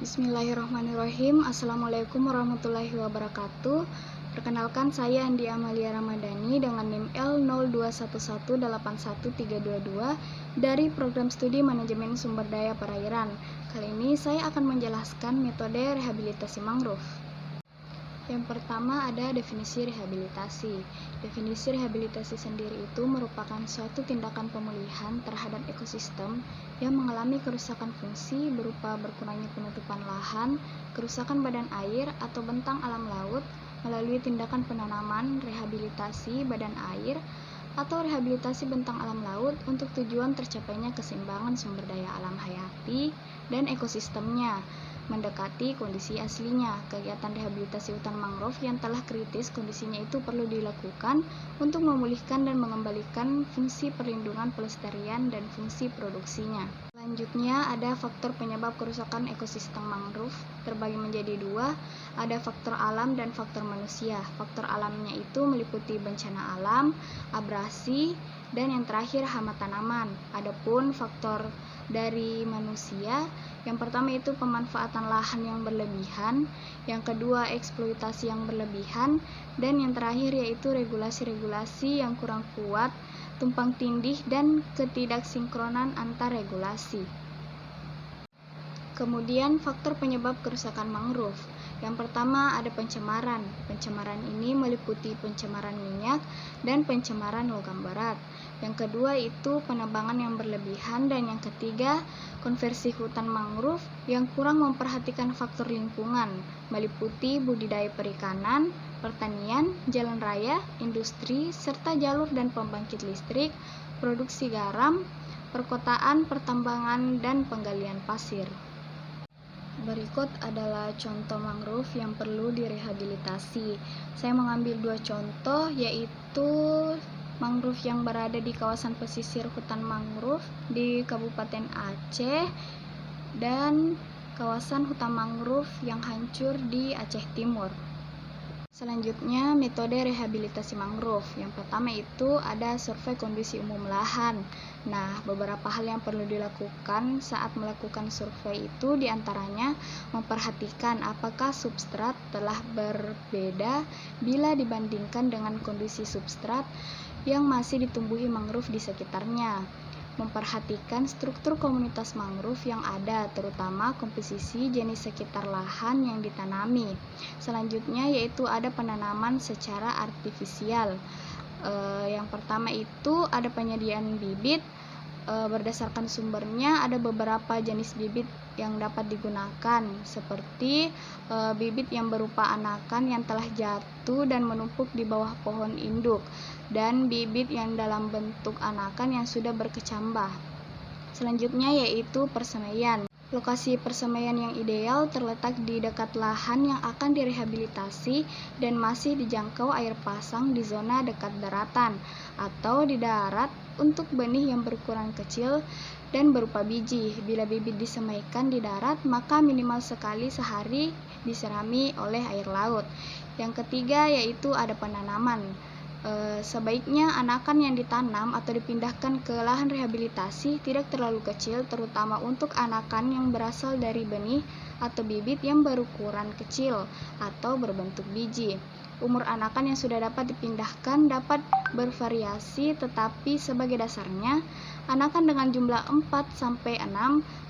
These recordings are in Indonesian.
Bismillahirrahmanirrahim. Assalamualaikum warahmatullahi wabarakatuh. Perkenalkan, saya Andi Amalia Ramadhani dengan NIM L021181322 dari Program Studi Manajemen Sumber Daya Perairan. Kali ini saya akan menjelaskan metode rehabilitasi mangrove. Yang pertama ada definisi rehabilitasi. Definisi rehabilitasi sendiri itu merupakan suatu tindakan pemulihan terhadap ekosistem yang mengalami kerusakan fungsi berupa berkurangnya penutupan lahan, kerusakan badan air atau bentang alam laut melalui tindakan penanaman, rehabilitasi badan air, atau rehabilitasi bentang alam laut untuk tujuan tercapainya keseimbangan sumber daya alam hayati dan ekosistemnya mendekati kondisi aslinya. Kegiatan rehabilitasi hutan mangrove yang telah kritis kondisinya itu perlu dilakukan untuk memulihkan dan mengembalikan fungsi perlindungan pelestarian dan fungsi produksinya. Selanjutnya ada faktor penyebab kerusakan ekosistem mangrove, terbagi menjadi dua, ada faktor alam dan faktor manusia. Faktor alamnya itu meliputi bencana alam, abrasi, dan yang terakhir hama tanaman. Adapun faktor dari manusia, yang pertama itu pemanfaatan lahan yang berlebihan, yang kedua eksploitasi yang berlebihan, dan yang terakhir yaitu regulasi-regulasi yang kurang kuat, tumpang tindih, dan ketidaksinkronan antar regulasi. Kemudian faktor penyebab kerusakan mangrove. Yang pertama ada pencemaran. Pencemaran ini meliputi pencemaran minyak dan pencemaran logam berat. Yang kedua itu penebangan yang berlebihan, dan yang ketiga konversi hutan mangrove yang kurang memperhatikan faktor lingkungan, meliputi budidaya perikanan, pertanian, jalan raya, industri, serta jalur dan pembangkit listrik, produksi garam, perkotaan, pertambangan, dan penggalian pasir. Berikut adalah contoh mangrove yang perlu direhabilitasi. Saya mengambil dua contoh, yaitu mangrove yang berada di kawasan pesisir hutan mangrove di Kabupaten Aceh dan kawasan hutan mangrove yang hancur di Aceh Timur. Selanjutnya, metode rehabilitasi mangrove. Yang pertama itu ada survei kondisi umum lahan. Nah, beberapa hal yang perlu dilakukan saat melakukan survei itu diantaranya memperhatikan apakah substrat telah berbeda bila dibandingkan dengan kondisi substrat yang masih ditumbuhi mangrove di sekitarnya. Memperhatikan struktur komunitas mangrove yang ada, terutama komposisi jenis sekitar lahan yang ditanami. Selanjutnya yaitu ada penanaman secara artifisial. Yang pertama itu ada penyediaan bibit. Berdasarkan sumbernya ada beberapa jenis bibit yang dapat digunakan, seperti bibit yang berupa anakan yang telah jatuh dan menumpuk di bawah pohon induk, dan bibit yang dalam bentuk anakan yang sudah berkecambah. Selanjutnya yaitu persemaian. Lokasi persemaian yang ideal terletak di dekat lahan yang akan direhabilitasi dan masih dijangkau air pasang di zona dekat daratan atau di darat untuk benih yang berukuran kecil dan berupa biji. Bila bibit disemaikan di darat, maka minimal sekali sehari disirami oleh air laut. Yang ketiga yaitu ada penanaman. Sebaiknya anakan yang ditanam atau dipindahkan ke lahan rehabilitasi tidak terlalu kecil, terutama untuk anakan yang berasal dari benih atau bibit yang berukuran kecil atau berbentuk biji. Umur anakan yang sudah dapat dipindahkan dapat bervariasi, tetapi sebagai dasarnya anakan dengan jumlah 4-6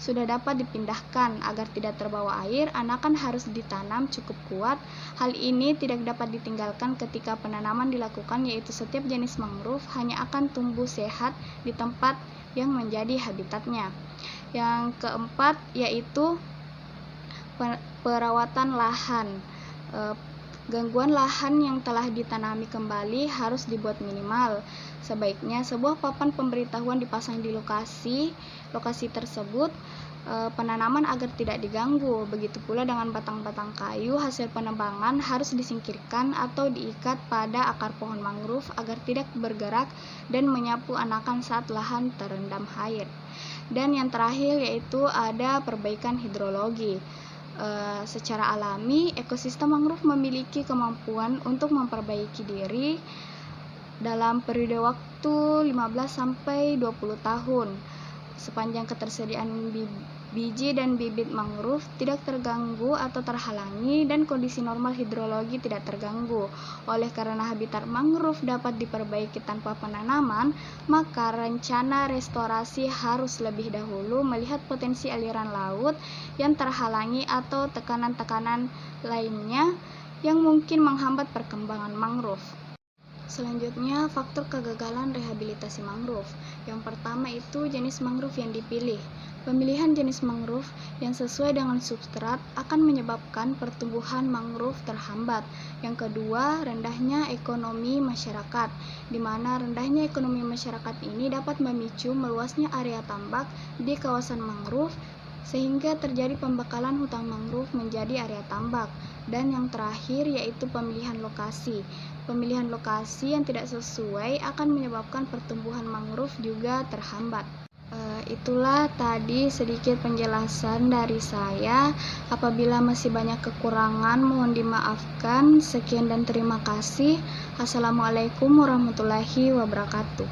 sudah dapat dipindahkan. Agar tidak terbawa air, anakan harus ditanam cukup kuat. Hal ini tidak dapat ditinggalkan ketika penanaman dilakukan, yaitu setiap jenis mangrove hanya akan tumbuh sehat di tempat yang menjadi habitatnya. Yang keempat yaitu perawatan lahan. Gangguan lahan yang telah ditanami kembali harus dibuat minimal. Sebaiknya sebuah papan pemberitahuan dipasang di lokasi tersebut penanaman agar tidak diganggu. Begitu pula dengan batang-batang kayu hasil penebangan harus disingkirkan atau diikat pada akar pohon mangrove agar tidak bergerak dan menyapu anakan saat lahan terendam air. Dan yang terakhir yaitu ada perbaikan hidrologi. Secara alami, ekosistem mangrove memiliki kemampuan untuk memperbaiki diri dalam periode waktu 15-20 tahun. Sepanjang ketersediaan Biji dan bibit mangrove tidak terganggu atau terhalangi dan kondisi normal hidrologi tidak terganggu. Oleh karena habitat mangrove dapat diperbaiki tanpa penanaman, maka rencana restorasi harus lebih dahulu melihat potensi aliran laut yang terhalangi atau tekanan-tekanan lainnya yang mungkin menghambat perkembangan mangrove. Selanjutnya, faktor kegagalan rehabilitasi mangrove. Yang pertama itu jenis mangrove yang dipilih. Pemilihan jenis mangrove yang sesuai dengan substrat akan menyebabkan pertumbuhan mangrove terhambat. Yang kedua, rendahnya ekonomi masyarakat, di mana rendahnya ekonomi masyarakat ini dapat memicu meluasnya area tambak di kawasan mangrove sehingga terjadi pembakalan hutan mangrove menjadi area tambak. Dan yang terakhir yaitu pemilihan lokasi. Pemilihan lokasi yang tidak sesuai akan menyebabkan pertumbuhan mangrove juga terhambat. Itulah tadi sedikit penjelasan dari saya. Apabila masih banyak kekurangan, mohon dimaafkan. Sekian dan terima kasih. Assalamualaikum warahmatullahi wabarakatuh.